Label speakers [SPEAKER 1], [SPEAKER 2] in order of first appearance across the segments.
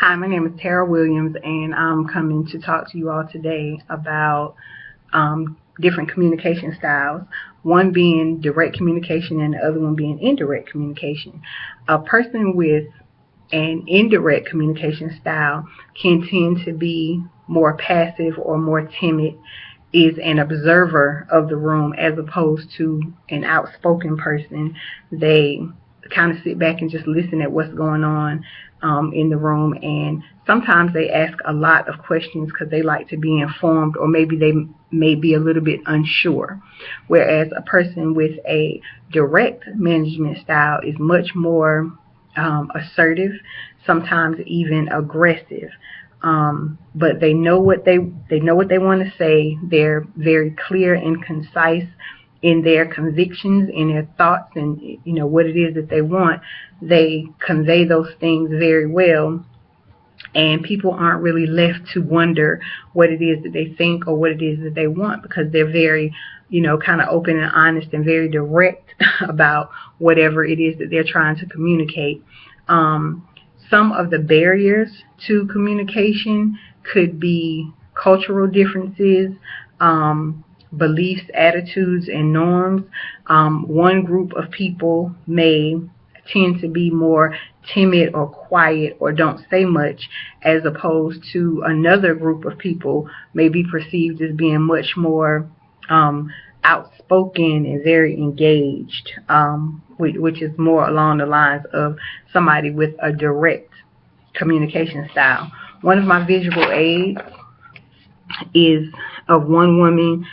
[SPEAKER 1] Hi, my name is Tara Williams, and I'm coming to talk to you all today about different communication styles, one being direct communication and the other one being indirect communication. A person with an indirect communication style can tend to be more passive or more timid, is an observer of the room as opposed to an outspoken person. They kind of sit back and just listen at what's going on in the room, and sometimes they ask a lot of questions because they like to be informed, or maybe they may be a little bit unsure. Whereas a person with a direct management style is much more assertive, sometimes even aggressive. But they know what they want to say. They're very clear and concise in their convictions, in their thoughts, and what it is that they want. They convey those things very well, and people aren't really left to wonder what it is that they think or what it is that they want, because they're very kind of open and honest and very direct about whatever it is that they're trying to communicate. Some of the barriers to communication could be cultural differences, beliefs, attitudes, and norms. One group of people may tend to be more timid or quiet or don't say much, as opposed to another group of people may be perceived as being much more outspoken and very engaged, which is more along the lines of somebody with a direct communication style. One of my visual aids is of one woman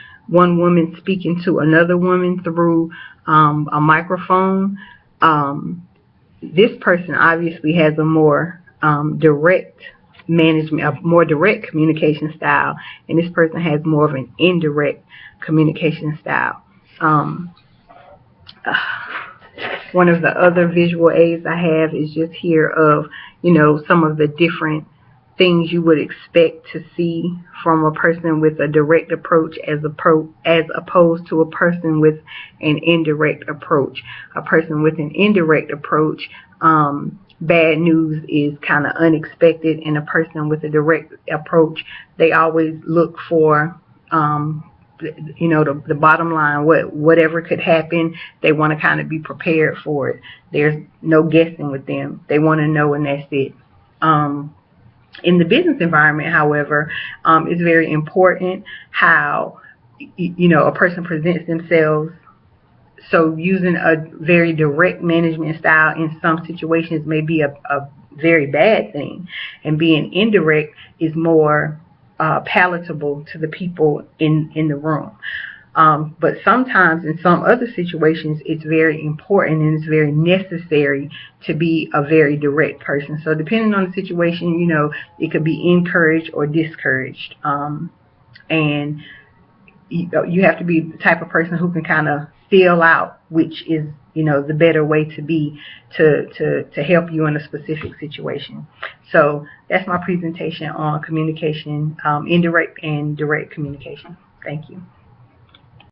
[SPEAKER 1] speaking to another woman through a microphone. This person obviously has a more direct communication style, and this person has more of an indirect communication style. One of the other visual aids I have is just here of some of the different things you would expect to see from a person with a direct approach as opposed to a person with an indirect approach. A person with an indirect approach, bad news is kind of unexpected, and a person with a direct approach, they always look for the bottom line, whatever could happen, they want to kind of be prepared for it. There's no guessing with them. They want to know, and that's it. In the business environment, however, it's very important how a person presents themselves. So using a very direct management style in some situations may be a very bad thing, and being indirect is more palatable to the people in the room. But sometimes in some other situations, it's very important and it's very necessary to be a very direct person. So depending on the situation, it could be encouraged or discouraged. And you have to be the type of person who can kind of feel out which is the better way to be to help you in a specific situation. So that's my presentation on communication, indirect and direct communication. Thank you.